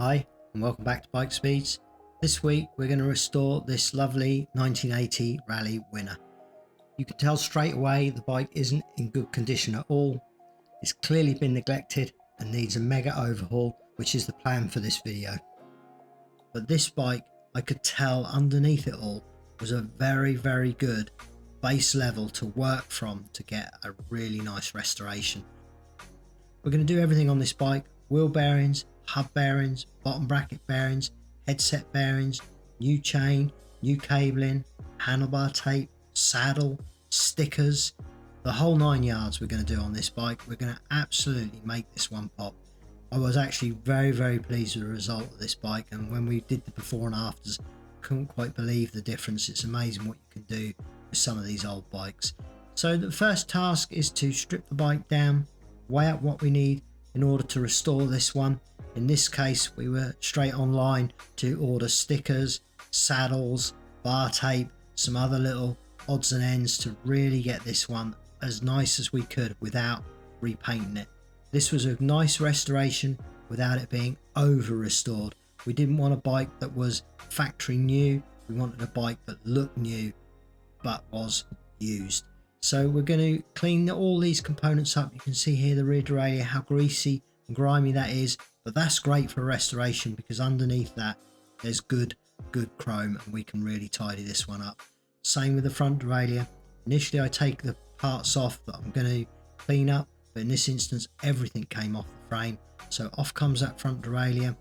Hi and welcome back to Bike Speeds. This week we're going to restore this lovely 1980 Raleigh Winner. You can tell straight away the bike isn't in good condition at all. It's clearly been neglected and needs a mega overhaul, which is the plan for this video. But this bike, I could tell underneath it all, was a very good base level to work from to get a really nice restoration. We're going to do everything on this bike: wheel bearings, hub bearings, bottom bracket bearings, headset bearings, new chain, new cabling, handlebar tape, saddle, stickers, the whole 9 yards we're going to do on this bike. We're going to absolutely make this one pop. I was actually very pleased with the result of this bike, and when we did the before and afters, couldn't quite believe the difference. It's amazing what you can do with some of these old bikes. So the first task is to strip the bike down, weigh out what we need in order to restore this one. In this case, we were straight online to order stickers, saddles, bar tape, some other little odds and ends to really get this one as nice as we could without repainting it. This was a nice restoration without it being over restored. We didn't want a bike that was factory new. We wanted a bike that looked new but was used. So we're going to clean all these components up. You can see here the rear derailleur, how greasy and grimy that is, but that's great for restoration because underneath that there's good chrome and we can really tidy this one up. Same with the front derailleur. Initially I take the parts off that I'm going to clean up, but in this instance everything came off the frame, so off comes that front derailleur.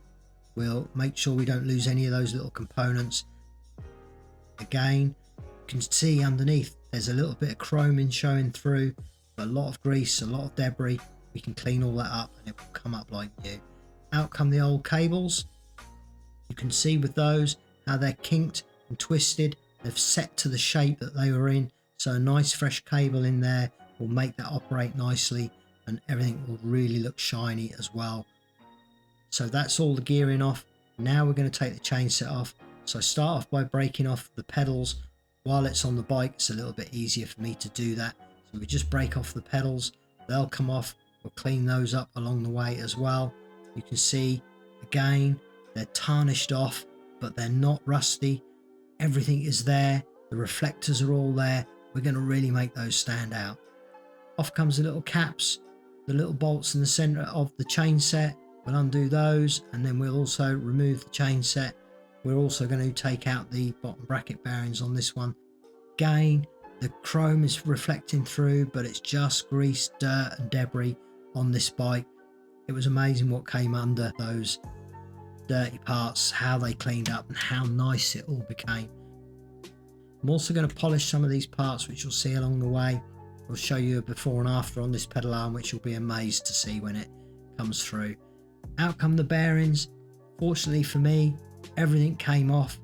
We'll make sure we don't lose any of those little components. Again, you can see underneath there's a little bit of chroming showing through, but a lot of grease, a lot of debris. We can clean all that up and it will come up like new. Out come the old cables. You can see with those how they're kinked and twisted. They've set to the shape that they were in, so a nice fresh cable in there will make that operate nicely and everything will really look shiny as well. So that's all the gearing off. Now we're going to take the chain set off. So I start off by breaking off the pedals. While it's on the bike, it's a little bit easier for me to do that. So we just break off the pedals. They'll come off. We'll clean those up along the way as well. You can see again they're tarnished off, but they're not rusty. Everything is there. The reflectors are all there. We're going to really make those stand out. Off comes the little caps, the little bolts in the center of the chain set. We'll undo those and then we'll also remove the chain set. We're also going to take out the bottom bracket bearings on this one. Again, the chrome is reflecting through, but it's just grease, dirt and debris on this bike. It was amazing what came under those dirty parts, how they cleaned up and how nice it all became. I'm also going to polish some of these parts, which you'll see along the way. I'll show you a before and after on this pedal arm, which you'll be amazed to see when it comes through. Out come the bearings. Fortunately for me, everything came off,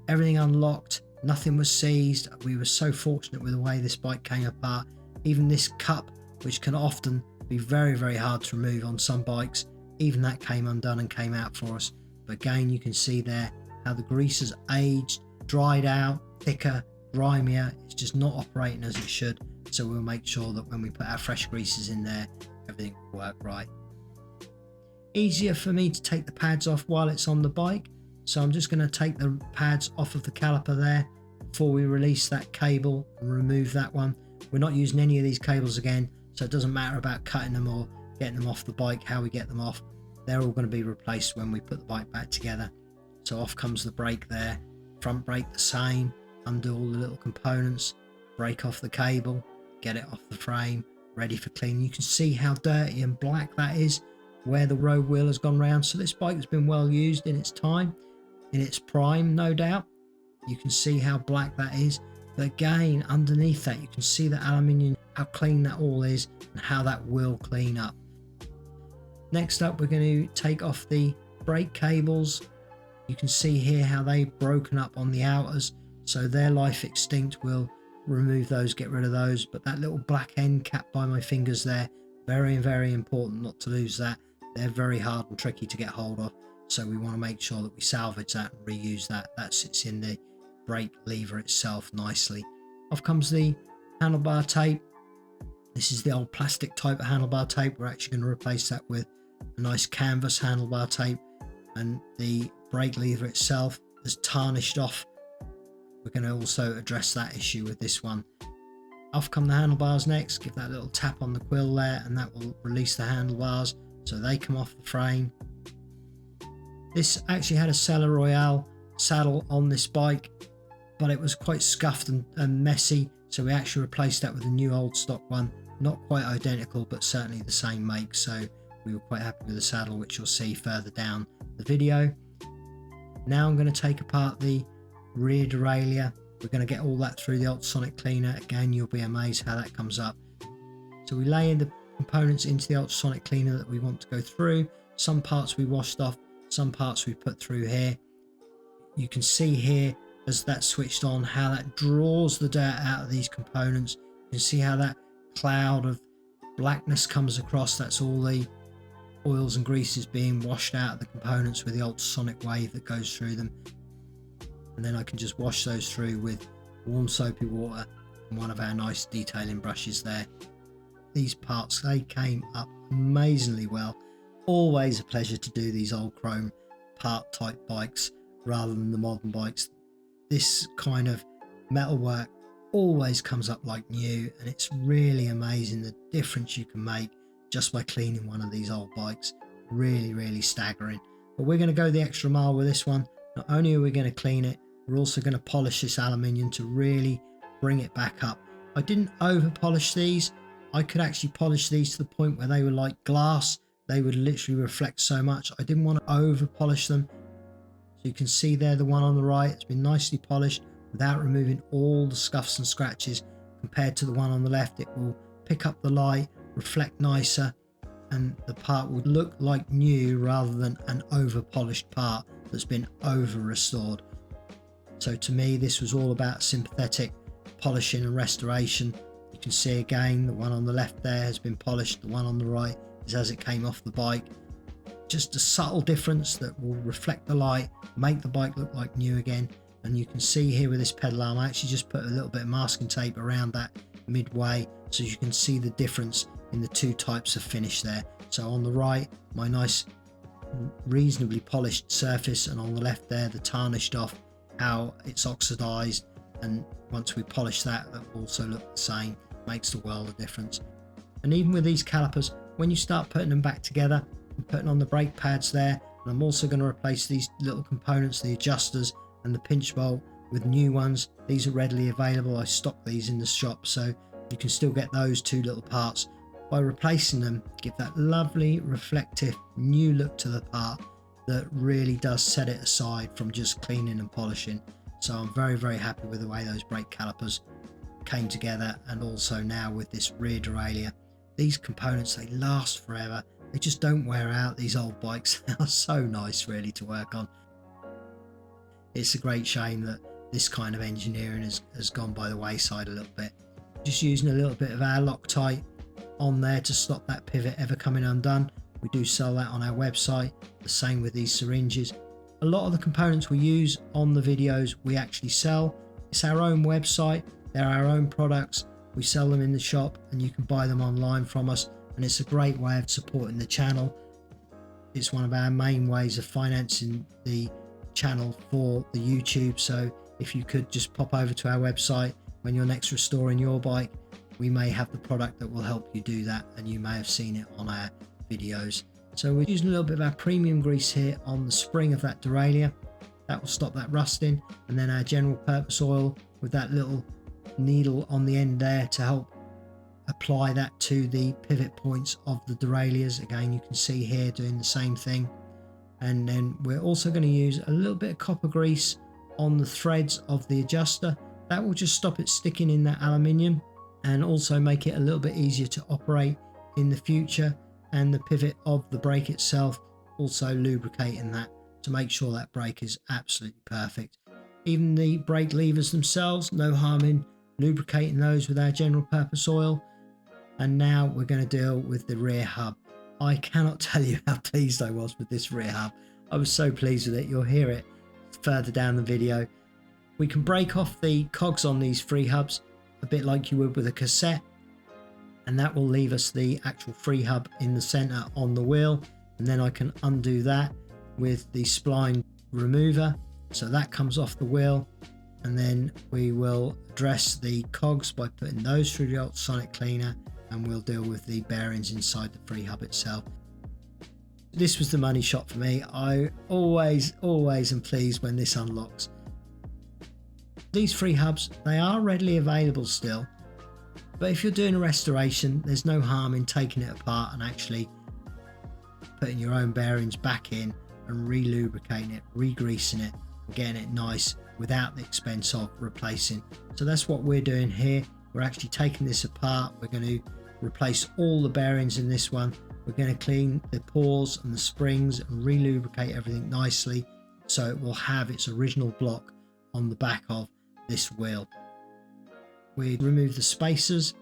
everything unlocked, nothing was seized. We were so fortunate with the way this bike came apart. Even this cup, which can often be very hard to remove on some bikes, even that came undone and came out for us. But again, you can see there how the grease has aged, dried out, thicker, grimier. It's just not operating as it should. So we'll make sure that when we put our fresh greases in there, everything will work right. Easier for me to take the pads off while it's on the bike. So I'm just going to take the pads off of the caliper there before we release that cable and remove that one. We're not using any of these cables again, so it doesn't matter about cutting them or getting them off the bike, how we get them off. They're all going to be replaced when we put the bike back together. So off comes the brake there, front brake the same, undo all the little components, break off the cable, get it off the frame, ready for cleaning. You can see how dirty and black that is where the road wheel has gone round. So this bike has been well used in its time, in its prime, no doubt. You can see how black that is, but again underneath that you can see the aluminium, how clean that all is and how that will clean up. Next up, we're going to take off the brake cables. You can see here how they've broken up on the outers, so their life extinct. We'll remove those, get rid of those, but that little black end capped by my fingers there, very important not to lose that. They're very hard and tricky to get hold of, so we want to make sure that we salvage that and reuse that. That sits in the brake lever itself nicely. Off comes the handlebar tape. This is the old plastic type of handlebar tape. We're actually going to replace that with a nice canvas handlebar tape. and the brake lever itself has tarnished off. We're going to also address that issue with this one. Off come the handlebars next. Give that little tap on the quill there and that will release the handlebars so they come off the frame. This actually had a Seller Royale saddle on this bike, but it was quite scuffed and messy, so we actually replaced that with a new old stock one. Not quite identical, but certainly the same make, so we were quite happy with the saddle, which you'll see further down the video. Now I'm going to take apart the rear derailleur. We're going to get all that through the ultrasonic cleaner. Again, you'll be amazed how that comes up. So we lay in the components into the ultrasonic cleaner that we want to go through. Some parts we washed off, some parts we put through here. You can see here as that's switched on how that draws the dirt out of these components. You can see how that cloud of blackness comes across. That's all the oils and greases being washed out of the components with the ultrasonic wave that goes through them. And then I can just wash those through with warm soapy water and one of our nice detailing brushes there. These parts, they came up amazingly well. Always a pleasure to do these old chrome part type bikes rather than the modern bikes. This kind of metalwork always comes up like new, and it's really amazing the difference you can make just by cleaning one of these old bikes. Really staggering. But we're going to go the extra mile with this one. Not only are we going to clean it, we're also going to polish this aluminium to really bring it back up. I didn't over polish these. I could actually polish these to the point where they were like glass. They would literally reflect so much. I didn't want to over polish them. So you can see there the one on the right, it's been nicely polished without removing all the scuffs and scratches. Compared to the one on the left, it will pick up the light, reflect nicer, and the part will look like new rather than an over polished part that's been over restored. So to me, this was all about sympathetic polishing and restoration. You can see again the one on the left there has been polished, the one on the right is as it came off the bike. Just a subtle difference that will reflect the light, make the bike look like new again. And you can see here with this pedal arm, I actually just put a little bit of masking tape around that midway so you can see the difference in the two types of finish there. So on the right, my nice reasonably polished surface, and on the left there, the tarnished off, how it's oxidized, and once we polish that, that will also look the same. Makes the world of difference. And even with these calipers, when you start putting them back together, I'm putting on the brake pads there, and I'm also going to replace these little components, the adjusters and the pinch bolt, with new ones. These are readily available. I stock these in the shop, so you can still get those two little parts. By replacing them, give that lovely reflective new look to the part that really does set it aside from just cleaning and polishing. So I'm very happy with the way those brake calipers came together, and also now with this rear derailleur. These components, they last forever. They just don't wear out. These old bikes are so nice really to work on. It's a great shame that this kind of engineering has gone by the wayside a little bit. Just using a little bit of our Loctite on there to stop that pivot ever coming undone. We do sell that on our website. The same with these syringes. A lot of the components we use on the videos we actually sell. It's our own website. They're our own products. We sell them in the shop and you can buy them online from us, and it's a great way of supporting the channel. It's one of our main ways of financing the channel for the YouTube. So if you could just pop over to our website when you're next restoring your bike, we may have the product that will help you do that, and you may have seen it on our videos. So we're using a little bit of our premium grease here on the spring of that derailleur. That will stop that rusting, and then our general purpose oil with that little needle on the end there to help apply that to the pivot points of the derailleurs. Again, you can see here doing the same thing. And then we're also going to use a little bit of copper grease on the threads of the adjuster. That will just stop it sticking in that aluminium and also make it a little bit easier to operate in the future. And the pivot of the brake itself, also lubricating that to make sure that brake is absolutely perfect. Even the brake levers themselves, no harm in lubricating those with our general purpose oil. And now we're going to deal with the rear hub. I cannot tell you how pleased I was with this rear hub. I was so pleased with it. You'll hear it further down the video. We can break off the cogs on these free hubs a bit like you would with a cassette, and that will leave us the actual free hub in the center on the wheel. And then I can undo that, with the spline remover, so that comes off the wheel. And then we will address the cogs by putting those through the ultrasonic cleaner, and we'll deal with the bearings inside the free hub itself. This was the money shot for me. I always am pleased when this unlocks. These free hubs, they are readily available still, but if you're doing a restoration, there's no harm in taking it apart and actually putting your own bearings back in and re-lubricating it, re-greasing it, and getting it nice without the expense of replacing. So that's what we're doing here. We're actually taking this apart. We're going to replace all the bearings in this one. We're going to clean the pores and the springs and re-lubricate everything nicely, so it will have its original block on the back of this wheel. We remove the spacers.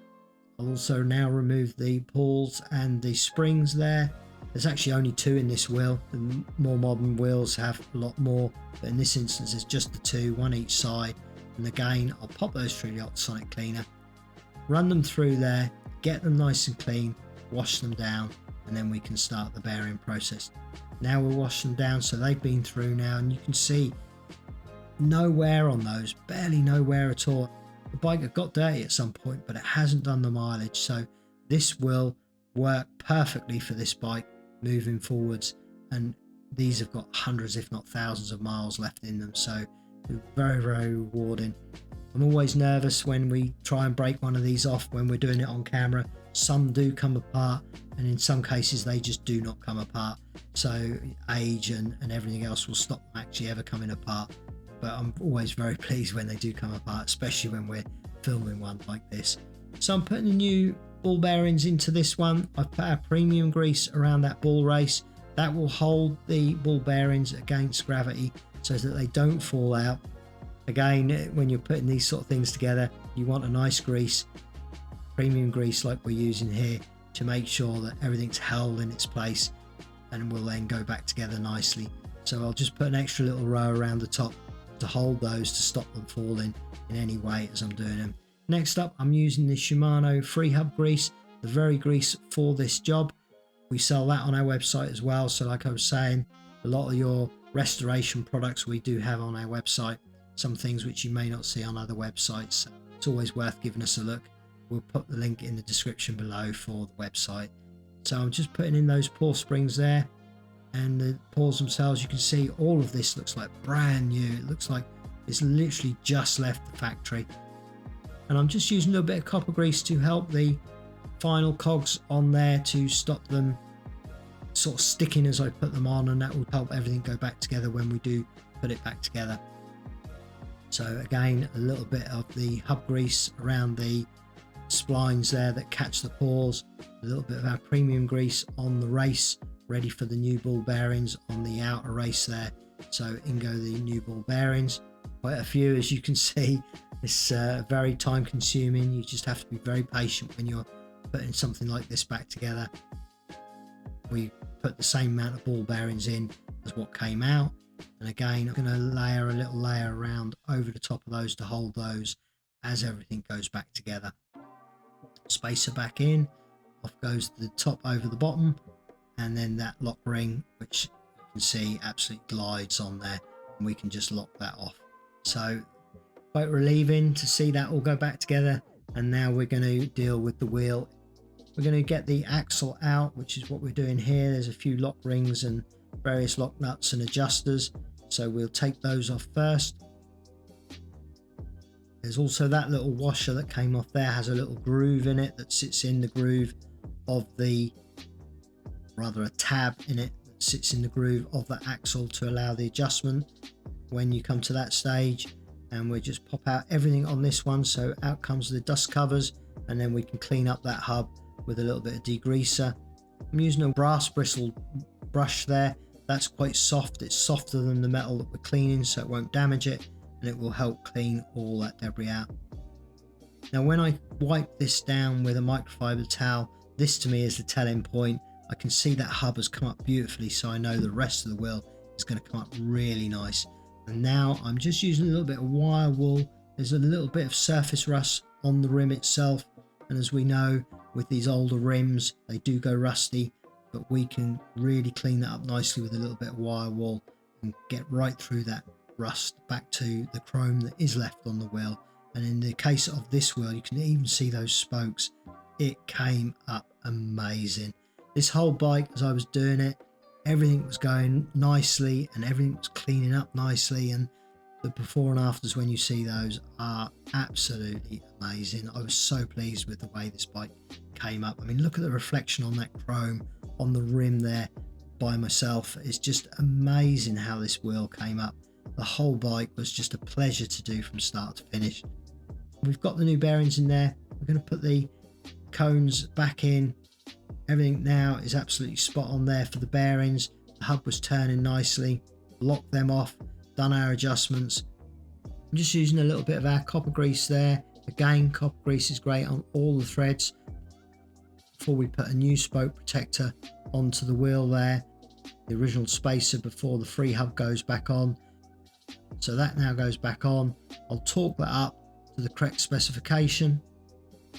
I'll also now remove the pawls and the springs there. There's actually only 2 in this wheel. The more modern wheels have a lot more, but in this instance it's just the 2, one each side. And again, I'll pop those through the ultrasonic cleaner, run them through there, get them nice and clean, wash them down, and then we can start the bearing process. Now we'll wash them down so they've been through now, and you can see no wear on those, barely no wear at all. The bike got dirty at some point, but it hasn't done the mileage, so this will work perfectly for this bike moving forwards. And these have got hundreds if not thousands of miles left in them, so very rewarding. I'm always nervous when we try and break one of these off when we're doing it on camera. Some do come apart, and in some cases they just do not come apart, so age and everything else will stop them actually ever coming apart. But I'm always very pleased when they do come apart, especially when we're filming one like this. So I'm putting the new ball bearings into this one. I've put our premium grease around that ball race. That will hold the ball bearings against gravity so that they don't fall out. Again, when you're putting these sort of things together, you want a nice grease, premium grease like we're using here, to make sure that everything's held in its place and will then go back together nicely. So I'll just put an extra little row around the top to hold those to stop them falling in any way as I'm doing them. Next up, I'm using the Shimano free hub grease, the very grease for this job. We sell that on our website as well, so like I was saying, a lot of your restoration products we do have on our website, some things which you may not see on other websites. It's always worth giving us a look. We'll put the link in the description below for the website. So I'm just putting in those paw springs there, and the paws themselves, you can see all of this looks like brand new. It looks like it's literally just left the factory. And I'm just using a little bit of copper grease to help the final cogs on there to stop them sort of sticking as I put them on, and that will help everything go back together when we do put it back together. So again, a little bit of the hub grease around the splines there that catch the paws, a little bit of our premium grease on the race ready for the new ball bearings on the outer race there. So in go the new ball bearings, quite a few as you can see. It's very time consuming. You just have to be very patient when you're putting something like this back together. We put the same amount of ball bearings in as what came out, and again I'm going to layer a little layer around over the top of those to hold those as everything goes back together. Spacer back in, off goes the top over the bottom, and then that lock ring, which you can see absolutely glides on there, and we can just lock that off. So quite relieving to see that all go back together. And now we're going to deal with the wheel. We're going to get the axle out, which is what we're doing here. There's a few lock rings and various lock nuts and adjusters, so we'll take those off first. There's also that little washer that came off there, has a little groove in it that sits in the groove of the, rather a tab in it that sits in the groove of the axle to allow the adjustment when you come to that stage. And we'll just pop out everything on this one, so out comes the dust covers, and then we can clean up that hub with a little bit of degreaser. I'm using a brass bristle brush there. That's quite soft. It's softer than the metal that we're cleaning, so it won't damage it, and it will help clean all that debris out. Now when I wipe this down with a microfiber towel, this to me is the telling point. I can see that hub has come up beautifully, so I know the rest of the wheel is going to come up really nice. And now I'm just using a little bit of wire wool. There's a little bit of surface rust on the rim itself, and as we know with these older rims they do go rusty, but we can really clean that up nicely with a little bit of wire wool and get right through that rust back to the chrome that is left on the wheel. And in the case of this wheel, you can even see those spokes. It came up amazing. This whole bike, as I was doing it, everything was going nicely and everything was cleaning up nicely, and the before and afters when you see those are absolutely amazing. I was so pleased with the way this bike came up. I mean, look at the reflection on that chrome on the rim there by myself. It's just amazing how this wheel came up. The whole bike was just a pleasure to do from start to finish. We've got the new bearings in there. We're going to put the cones back in. Everything now is absolutely spot on there for the bearings. The hub was turning nicely. Locked them off, done our adjustments. I'm just using a little bit of our copper grease there. Again, copper grease is great on all the threads before we put a new spoke protector onto the wheel there, the original spacer before the free hub goes back on. So that now goes back on. I'll torque that up to the correct specification.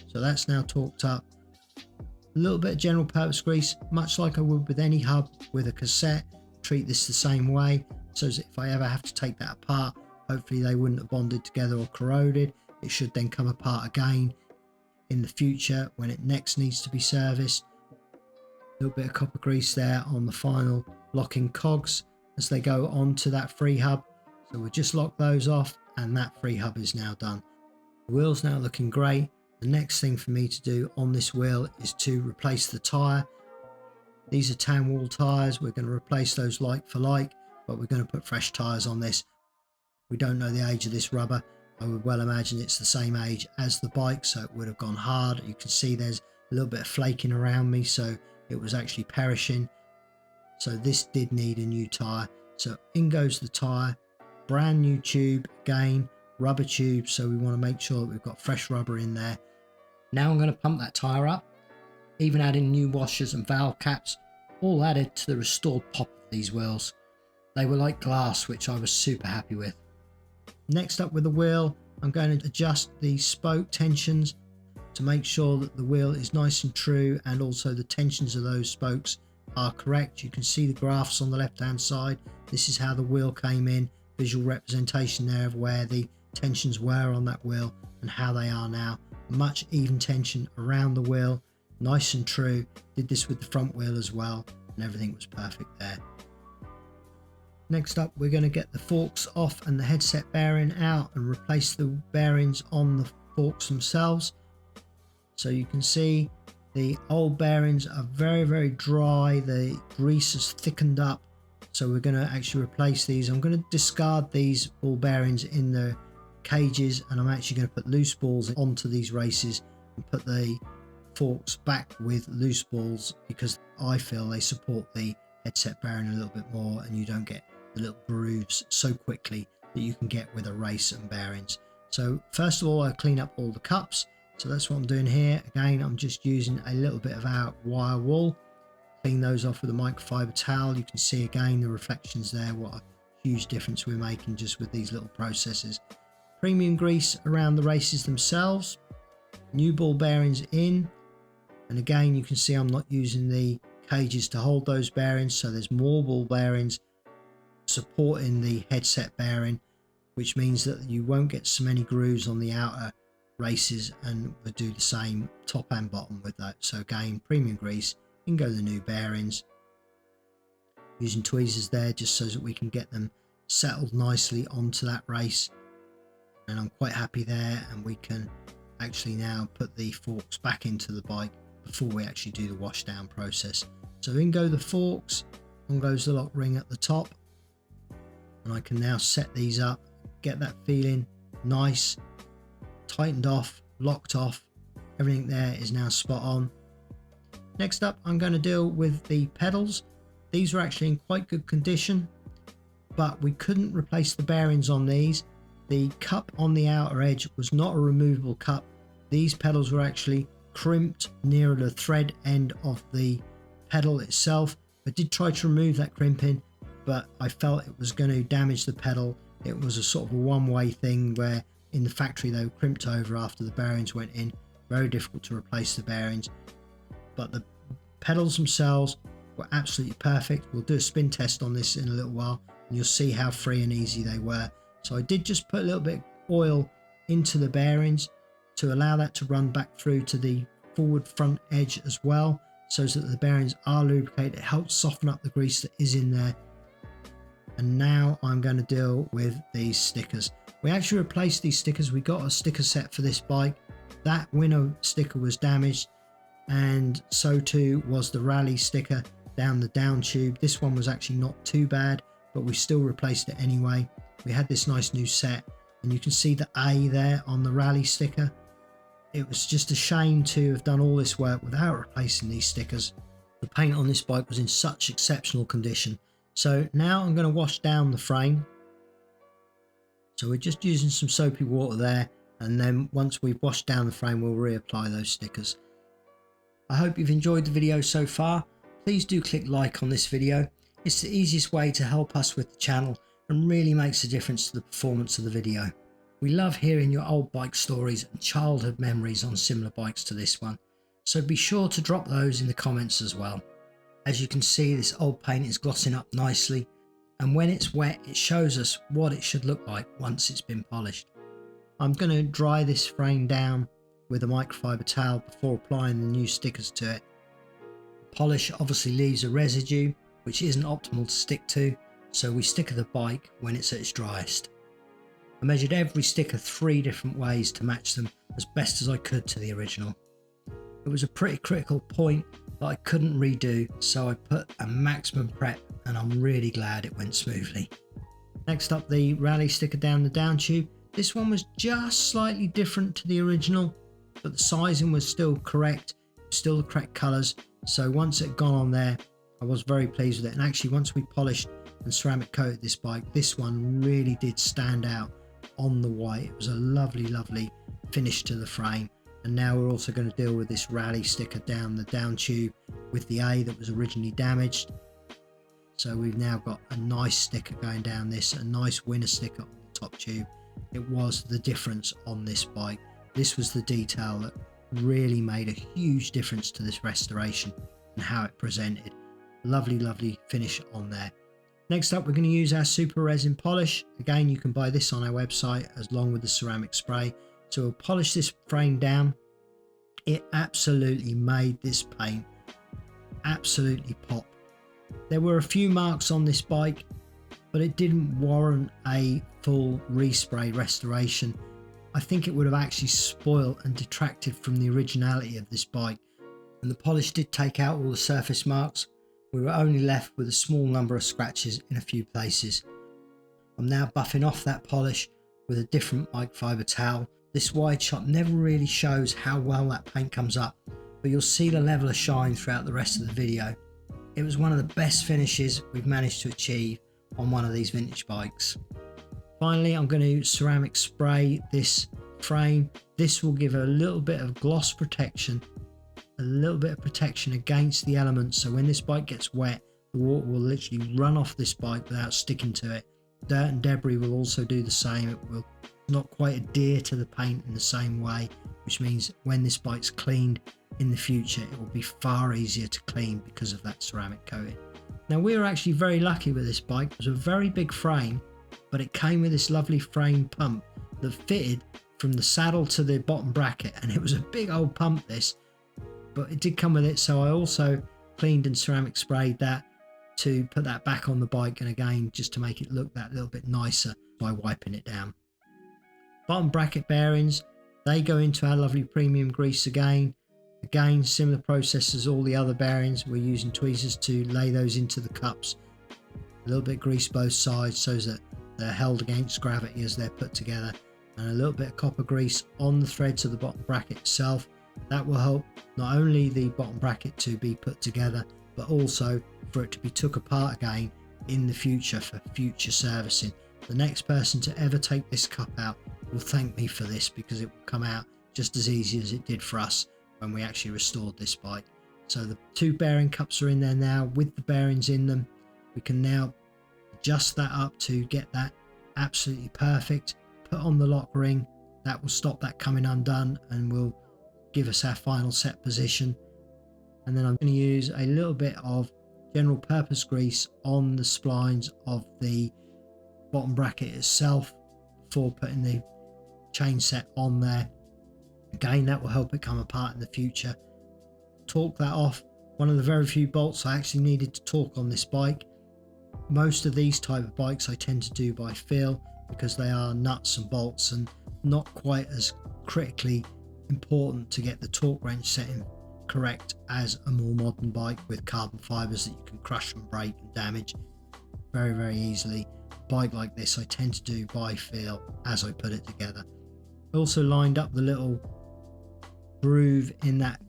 So that's now torqued up. A little bit of general purpose grease, much like I would with any hub with a cassette. Treat this the same way, so that if I ever have to take that apart, hopefully they wouldn't have bonded together or corroded. It should then come apart again in the future when it next needs to be serviced. A little bit of copper grease there on the final locking cogs as they go onto that free hub. So we'll just lock those off and that free hub is now done. The wheel's now looking great. The next thing for me to do on this wheel is to replace the tyre. These are tan wool tyres. We're going to replace those like for like, but we're going to put fresh tyres on this. We don't know the age of this rubber. I would well imagine it's the same age as the bike, so it would have gone hard. You can see there's a little bit of flaking around me, so it was actually perishing. So this did need a new tyre. So in goes the tyre, brand new tube, again, rubber tube. So we want to make sure that we've got fresh rubber in there. Now I'm going to pump that tyre up, even adding new washers and valve caps, all added to the restored pop of these wheels. They were like glass, which I was super happy with. Next up with the wheel, I'm going to adjust the spoke tensions to make sure that the wheel is nice and true, and also the tensions of those spokes are correct. You can see the graphs on the left hand side. This is how the wheel came in, visual representation there of where the tensions were on that wheel and how they are now. Much even tension around the wheel, nice and true. Did this with the front wheel as well, and everything was perfect there. Next up, we're going to get the forks off and the headset bearing out and replace the bearings on the forks themselves. So you can see the old bearings are very dry. The grease has thickened up, so we're going to actually replace these. I'm going to discard these ball bearings in the cages, and I'm actually going to put loose balls onto these races and put the forks back with loose balls, because I feel they support the headset bearing a little bit more and you don't get the little grooves so quickly that you can get with a race and bearings. So first of all, I clean up all the cups. So that's what I'm doing here. Again, I'm just using a little bit of our wire wool, clean those off with a microfiber towel. You can see again the reflections there, what a huge difference we're making just with these little processes. Premium grease around the races themselves, new ball bearings in, and again you can see I'm not using the cages to hold those bearings, so there's more ball bearings supporting the headset bearing, which means that you won't get so many grooves on the outer races, and we'll do the same top and bottom with that. So again, premium grease, in go the new bearings, using tweezers there just so that we can get them settled nicely onto that race. And I'm quite happy there, and we can actually now put the forks back into the bike before we actually do the wash down process. So in go the forks, on goes the lock ring at the top, and I can now set these up, get that feeling nice, tightened off, locked off. Everything there is now spot on. Next up, I'm going to deal with the pedals. These were actually in quite good condition, but we couldn't replace the bearings on these. The cup on the outer edge was not a removable cup. These pedals were actually crimped near the thread end of the pedal itself. I did try to remove that crimping, but I felt it was going to damage the pedal. It was a sort of a one-way thing where in the factory they were crimped over after the bearings went in. Very difficult to replace the bearings, but the pedals themselves were absolutely perfect. We'll do a spin test on this in a little while and you'll see how free and easy they were. So I did just put a little bit of oil into the bearings to allow that to run back through to the forward front edge as well, so that the bearings are lubricated. It helps soften up the grease that is in there. And now I'm going to deal with these stickers. We actually replaced these stickers. We got a sticker set for this bike. That Winner sticker was damaged, and so too was the Raleigh sticker down the down tube. This one was actually not too bad, but we still replaced it anyway. We had this nice new set, and you can see the A there on the Raleigh sticker. It was just a shame to have done all this work without replacing these stickers. The paint on this bike was in such exceptional condition. So now I'm going to wash down the frame. So we're just using some soapy water there, and then once we've washed down the frame, we'll reapply those stickers. I hope you've enjoyed the video so far. Please do click like on this video. It's the easiest way to help us with the channel and really makes a difference to the performance of the video. We love hearing your old bike stories and childhood memories on similar bikes to this one, so be sure to drop those in the comments as well. As you can see, this old paint is glossing up nicely, and when it's wet it shows us what it should look like once it's been polished. I'm going to dry this frame down with a microfiber towel before applying the new stickers to it. The polish obviously leaves a residue which isn't optimal to stick to, so we sticker the bike when it's at its driest. I measured every sticker 3 different ways to match them as best as I could to the original. It was a pretty critical point that I couldn't redo, so I put a maximum prep, and I'm really glad it went smoothly. Next up, the Raleigh sticker down the down tube. This one was just slightly different to the original, but the sizing was still correct, still the correct colours. So once it had gone on there, I was very pleased with it. And actually, once we polished and ceramic coated this bike, this one really did stand out on the white. It was a lovely finish to the frame. And now we're also going to deal with this Raleigh sticker down the down tube with the A that was originally damaged. So we've now got a nice sticker going down this, a nice Winner sticker on the top tube. It was the difference on this bike. This was the detail that really made a huge difference to this restoration and how it presented. Lovely finish on there. Next up, we're going to use our super resin polish. Again, you can buy this on our website along with the ceramic spray. So we'll polish this frame down. It absolutely made this paint absolutely pop. There were a few marks on this bike, but it didn't warrant a full respray restoration. I think it would have actually spoiled and detracted from the originality of this bike. And the polish did take out all the surface marks. We were only left with a small number of scratches in a few places. I'm now buffing off that polish with a different microfiber towel. This wide shot never really shows how well that paint comes up, but you'll see the level of shine throughout the rest of the video. It was one of the best finishes we've managed to achieve on one of these vintage bikes. Finally, I'm going to ceramic spray this frame. This will give a little bit of gloss protection, a little bit of protection against the elements, so when this bike gets wet, the water will literally run off this bike without sticking to it. Dirt and debris will also do the same. It will not quite adhere to the paint in the same way, which means when this bike's cleaned in the future, it will be far easier to clean because of that ceramic coating. Now, we were actually very lucky with this bike. It was a very big frame, but it came with this lovely frame pump that fitted from the saddle to the bottom bracket, and it was a big old pump this, but it did come with it. So I also cleaned and ceramic sprayed that to put that back on the bike, and again just to make it look that little bit nicer by wiping it down. Bottom bracket bearings, they go into our lovely premium grease again. Again, similar process as all the other bearings. We're using tweezers to lay those into the cups. A little bit of grease both sides so that they're held against gravity as they're put together, and a little bit of copper grease on the threads of the bottom bracket itself. That will help not only the bottom bracket to be put together, but also for it to be took apart again in the future for future servicing. The next person to ever take this cup out will thank me for this, because it will come out just as easy as it did for us when we actually restored this bike. So the 2 bearing cups are in there now with the bearings in them. We can now adjust that up to get that absolutely perfect. Put on the lock ring, that will stop that coming undone and will give us our final set position. And then I'm going to use a little bit of general purpose grease on the splines of the bottom bracket itself before putting the chain set on there. Again, that will help it come apart in the future. Torque that off. One of the very few bolts I actually needed to torque on this bike. Most of these type of bikes I tend to do by feel because they are nuts and bolts and not quite as critically important to get the torque wrench setting correct as a more modern bike with carbon fibers that you can crush and break and damage very easily. A bike like this I tend to do by feel as I put it together. I also lined up the little groove in that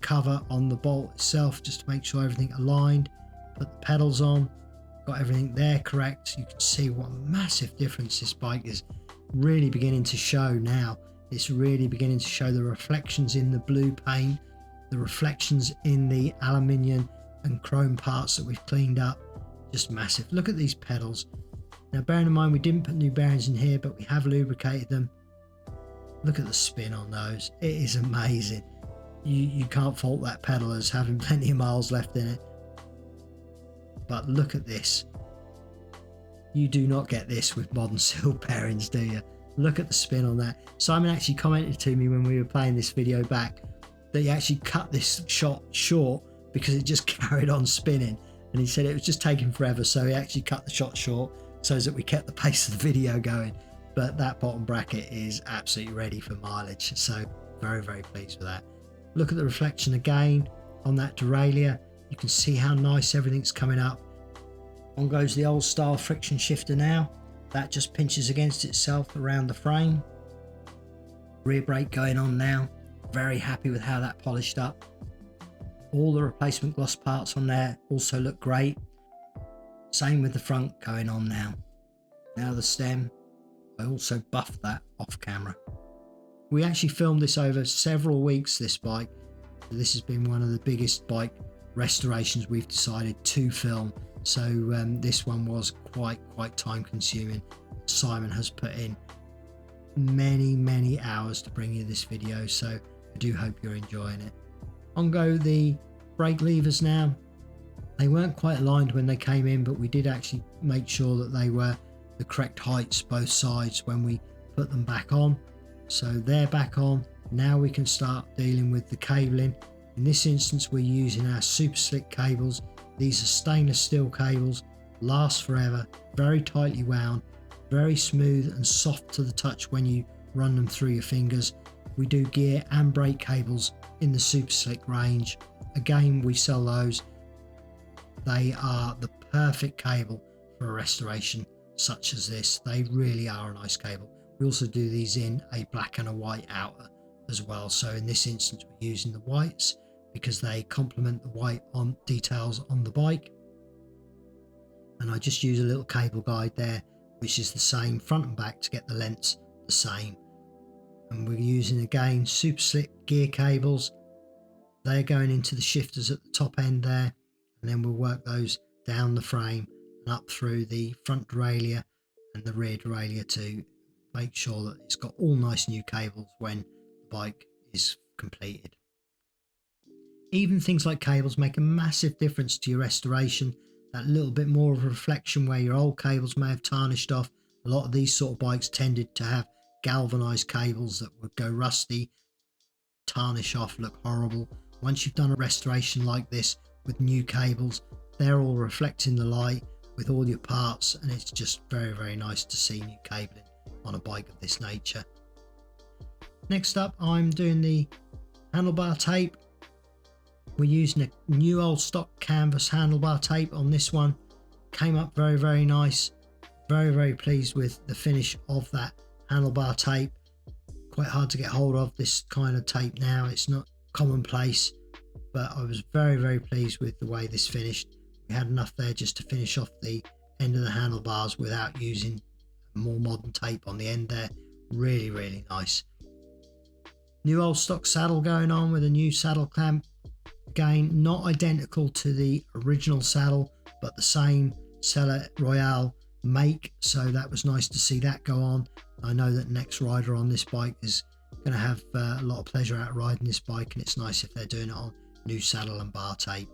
cover on the bolt itself just to make sure everything aligned. Put the pedals on, got everything there correct. You can see what a massive difference this bike is really beginning to show now. It's really beginning to show the reflections in the blue paint, the reflections in the aluminium and chrome parts that we've cleaned up. Just massive. Look at these pedals. Now bearing in mind we didn't put new bearings in here, but we have lubricated them. Look at the spin on those. It is amazing. You can't fault that pedal as having plenty of miles left in it. But look at this. You do not get this with modern seal bearings, do you? Look at the spin on that. Simon actually commented to me when we were playing this video back that he actually cut this shot short because it just carried on spinning, and he said it was just taking forever, so he actually cut the shot short so that we kept the pace of the video going. But that bottom bracket is absolutely ready for mileage, so very pleased with that. Look at the reflection again on that derailleur. You can see how nice everything's coming up. On goes the old style friction shifter now. That just pinches against itself around the frame. Rear brake going on now. Very happy with how that polished up. All the replacement gloss parts on there also look great. Same with the front going on now. Now the stem. I also buffed that off camera. We actually filmed this over several weeks, this bike. This has been one of the biggest bike restorations we've decided to film. So this one was quite time consuming. Simon has put in many hours to bring you this video, so I do hope you're enjoying it. On go the brake levers now. They weren't quite aligned when they came in, but we did actually make sure that they were the correct heights both sides when we put them back on. So they're back on. Now we can start dealing with the cabling. In this instance we're using our super slick cables. These are stainless steel cables, last forever, very tightly wound, very smooth and soft to the touch when you run them through your fingers. We do gear and brake cables in the super slick range. Again, we sell those. They are the perfect cable for a restoration such as this. They really are a nice cable. We also do these in a black and a white outer as well. So in this instance we're using the whites because they complement the white on details on the bike. And I just use a little cable guide there which is the same front and back to get the lengths the same. And we're using again super slick gear cables. They're going into the shifters at the top end there, and then we'll work those down the frame and up through the front derailleur and the rear derailleur to make sure that it's got all nice new cables when the bike is completed. Even things like cables make a massive difference to your restoration. That little bit more of a reflection where your old cables may have tarnished off. A lot of these sort of bikes tended to have galvanized cables that would go rusty, tarnish off, look horrible. Once you've done a restoration like this with new cables, they're all reflecting the light with all your parts, and it's just very nice to see new cabling on a bike of this nature. Next up, I'm doing the handlebar tape. We're using a new old stock canvas handlebar tape on this one. Came up very nice. Very pleased with the finish of that handlebar tape. Quite hard to get hold of this kind of tape now. It's not commonplace, but I was very pleased with the way this finished. We had enough there just to finish off the end of the handlebars without using more modern tape on the end there. Really nice. New old stock saddle going on with a new saddle clamp. Again, not identical to the original saddle, but the same Seller Royale make, so that was nice to see that go on. I know that next rider on this bike is going to have a lot of pleasure out riding this bike, and it's nice if they're doing it on new saddle and bar tape.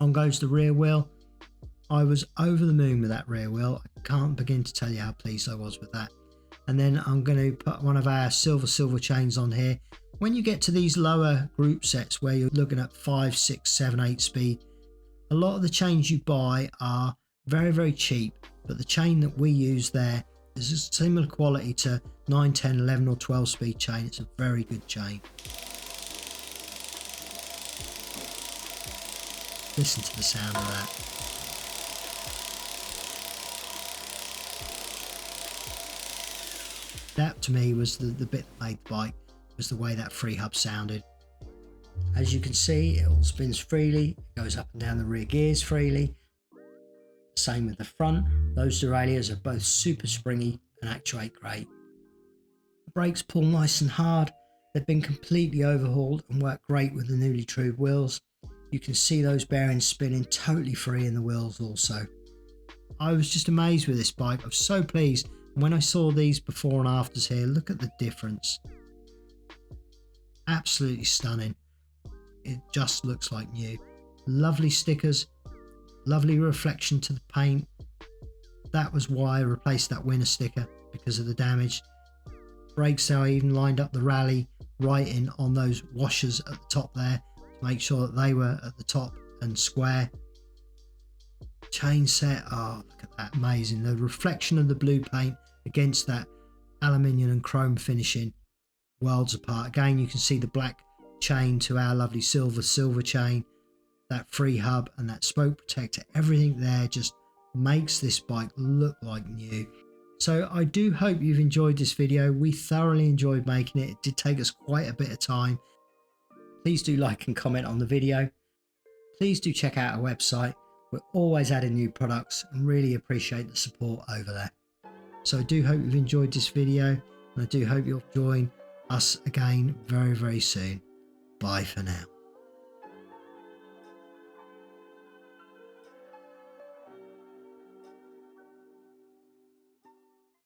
On goes the rear wheel. I was over the moon with that rear wheel. I can't begin to tell you how pleased I was with that. And then I'm going to put one of our silver chains on here. When you get to these lower group sets where you're looking at 5, 6, 7, 8 speed, a lot of the chains you buy are very, very cheap, but the chain that we use there is a similar quality to 9, 10, 11 or 12 speed chain. It's a very good chain. Listen to the sound of that. That to me was the bit that made the bike, was the way that free hub sounded. As you can see, it all spins freely, it goes up and down the rear gears freely. Same with the front. Those derailleurs are both super springy and actuate great. The brakes pull nice and hard. They've been completely overhauled and work great with the newly trued wheels. You can see those bearings spinning totally free in the wheels also. I was just amazed with this bike. I was so pleased. And when I saw these before and afters here, look at the difference. Absolutely stunning. It just looks like new. Lovely stickers, lovely reflection to the paint. That was why I replaced that Winner sticker, because of the damage. Brakes, I even lined up the Raleigh writing on those washers at the top there to make sure that they were at the top and square. Chain set, oh look at that, amazing. The reflection of the blue paint against that aluminium and chrome finishing, worlds apart. Again, you can see the black chain to our lovely silver chain, that free hub and that spoke protector, everything there just makes this bike look like new. So I do hope you've enjoyed this video. We thoroughly enjoyed making it. It did take us quite a bit of time. Please do like and comment on the video. Please do check out our website. We're always adding new products and really appreciate the support over there. So I do hope you've enjoyed this video, and I do hope you'll join us again very, very soon. Bye for now.